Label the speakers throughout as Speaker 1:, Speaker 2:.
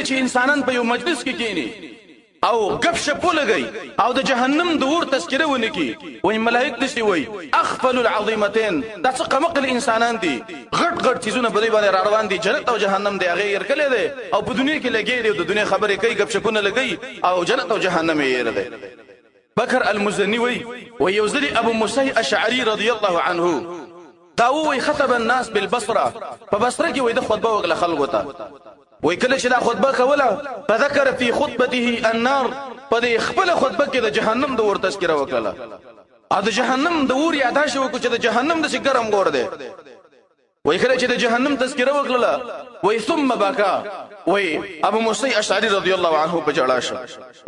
Speaker 1: چې انسانان په یو مجلس کې کېني او غف شپ ولګي او د جهنم د اور تذکره ونکي وای ملائک دشي وای اخفل العظیمتين دا څه قمقل انسانان دي غټ غټ چیزونه په دې باندې روان دي جنت او جهنم دی هغه ير کله دي او په دنیا کې لګي دي د دنیا خبرې کوي غف شپونه لګي او جنت او جهنم یې ير دي بکر المزنی وای ويوزلي ابو موسی اشعری رضی الله عنه داوی خطب الناس بالبصره فبصره کې وای د خطبه وغله خلکو ته وای کله چې دا خطبه کوله فذكر في خطبته النار په خپل خطبه کې د جهنم د ور تذکره وکړه او د جهنم د ور یاد شو چې د جهنم د ګرم ګور دی وای کله چې د جهنم تذکره وکړه وای ثم بكى وای ابو موسی اشعری رضی الله عنه بجړا شو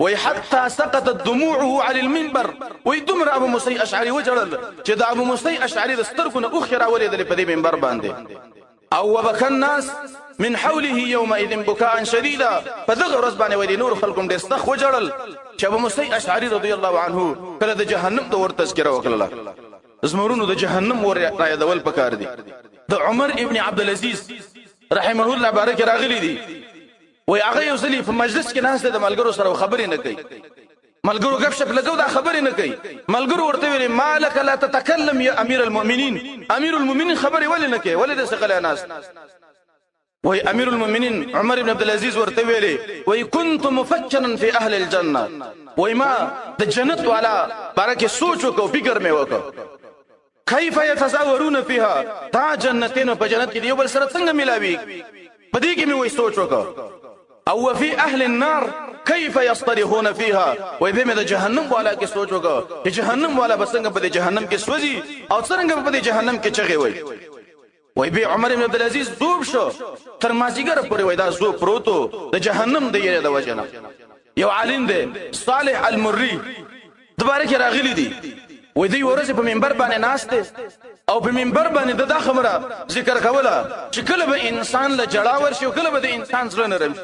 Speaker 1: وای حتى سقطت دموعه على المنبر وای دمر ابو موسی اشعری وجړل چې د ابو موسی اشعری د سترګونه اوخره ولید په دې منبر باندې او وبكى الناس من حوله يومئذ بكاء شديدا فذغر رزبان ودي نور خلقم دستخ وجړل چې ابو موسی اشعری رضی الله عنه کله د جهنم د ور تذکره وکړه زمرونو د جهنم ور رايدول پکار دي د عمر ابن عبد العزيز رحمه الله بارک راغلی دي وای هغه یو ځلی په مجلس کې ناس د ملګرو سره خبرې نه کوي ملګرو غف شپ لګو دا خبرې نه کوي ملګرو ورته ویلي مالک لا تتكلم يا امير المؤمنين امير المؤمنين خبرې ولې نه کوي ولې د څه ناس وای امير المؤمنين عمر بن عبد العزيز ورته ویلي وای كنت مفكرا في اهل الجنه وای ما د جنت والا بارکه سوچ وکاو فکر مې وکاو كيف يتزاورون فيها دا جنتين په جنت کې یو بل سره څنګه ملاوي پدې کې مې وای سوچ وکاو او في اهل النار كيف يصطرخون فيها وای به مې د جهنم والا کې سوچ وکاو چې جهنم والا بسنګ په جهنم کې سوځي او څنګه په جهنم کې چغي وای به عمر بن عبد العزيز دوب شو تر مازیګر پورې وای دا زو پروتو د جهنم د یره د وجنه یو عالم دی صالح المری دوباره کې راغلی دی وای دی ورځ په منبر باندې ناشته او په منبر باندې د خبره ذکر کوله چې کله به انسان له جړا ورشي او کله به د انسان زړه نرم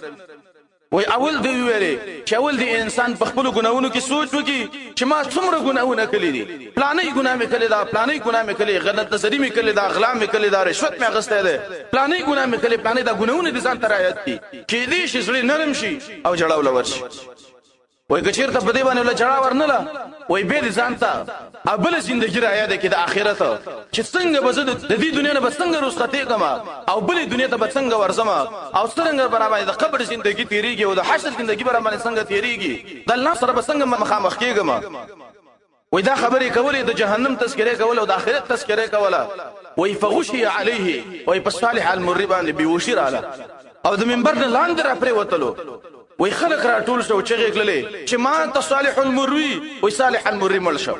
Speaker 1: وای اول دی ویلي چې اول دی انسان په خپل ګناہوں کې سوچ وکي چې ما څومره ګناہونه کړی دي پلانې ګناه مې کړی دا پلانې ګناه مې کړی غلط نظری مې کړی دا غلا مې کړی دا رشوت مې غسته ده پلانې ګناه مې کړی پلانې دا ګناہونه دي ځان ترایت دي چې دې شي زړه نرم شي او جړا ولور شي وای کچیر ته بده باندې ول جړا ورنله وای به ځان ته ابل ژوندۍ رایا ده کې د آخرت چې څنګه بزد د دې دنیا نه بسنګ رسخته کما او بل دنیا ته بسنګ ورزما او څنګه برابر د قبر ژوندۍ تیریږي او د حشر ژوندۍ برابر څنګه تیریږي د الله سره بسنګ مخامخ کېږم وای دا خبرې کولې د جهنم تذکره کول او د آخرت تذکره کوله وای فغشي عليه وای په صالح المری باندې بيوشي رااله او د منبر نه لاندې را پرې وتلو وای خلق را ټول شو چې غلې چې ما ته صالح المری وای صالح المری مړ شو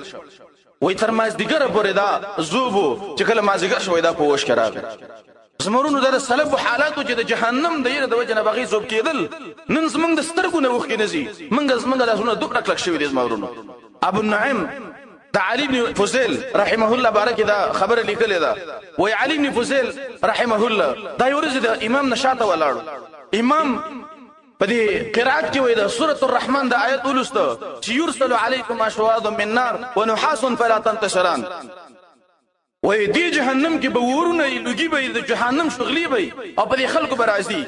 Speaker 1: وای تر مازدیګر پورې دا زوبو چې کله مازدیګر شوې دا په وښ کراغ زمرونو د سلف حالاتو چې د جهنم د یره د وجنه بغي زوب کېدل نن زمنګ د سترګو نه وښ کې نزي منګ لاسونه دوه کلک شوی دي زمرونو ابو النعیم دا علي بن فضيل رحمه الله بارك دا خبر لیکل دا وای علي بن فضيل رحمه الله دا یورز د امام نشاته ولاړ امام په دې قرات کې وای دا سوره الرحمن دا آیت ولسته چې يرسل عليكم اشواظ من نار ونحاس فلا تنتشران وای دې جهنم کې به ورونه لږی به د جهنم شغلی به او په دې خلکو برازي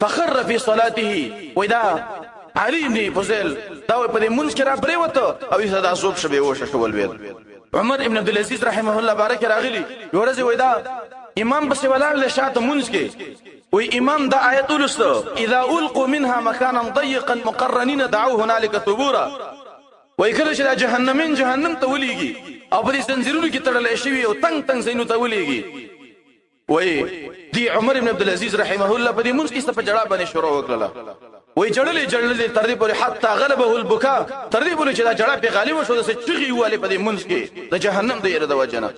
Speaker 1: فخر في صلاته وای دا علي بن فضيل دا په دې منځ کې را پرې وته او یې صدا صوب شوه وشه شول ویل عمر ابن عبد العزيز رحمه الله بارک راغلی ورځ وای دا امام بس ولال له شاته منځ کې وی امام دا آیت ولسته اذا القوا منها مكانا ضيقا مقرنين دعوا هنالك ثبورا وی کله چې جهنمین جهنم ته ولېږي او په دې زنجیرونو کې تړل شوی او تنگ زینو ته ولېږي وی دی عمر ابن عبد العزيز رحمه الله په دې منځ کې په جړه باندې شروع وکړه وی جړلې تر دې پورې حتی غلبه البكاء تر دې پورې چې دا جړه په غالب شو د چغي واله په دې منځ کې د جهنم د یره د وجنه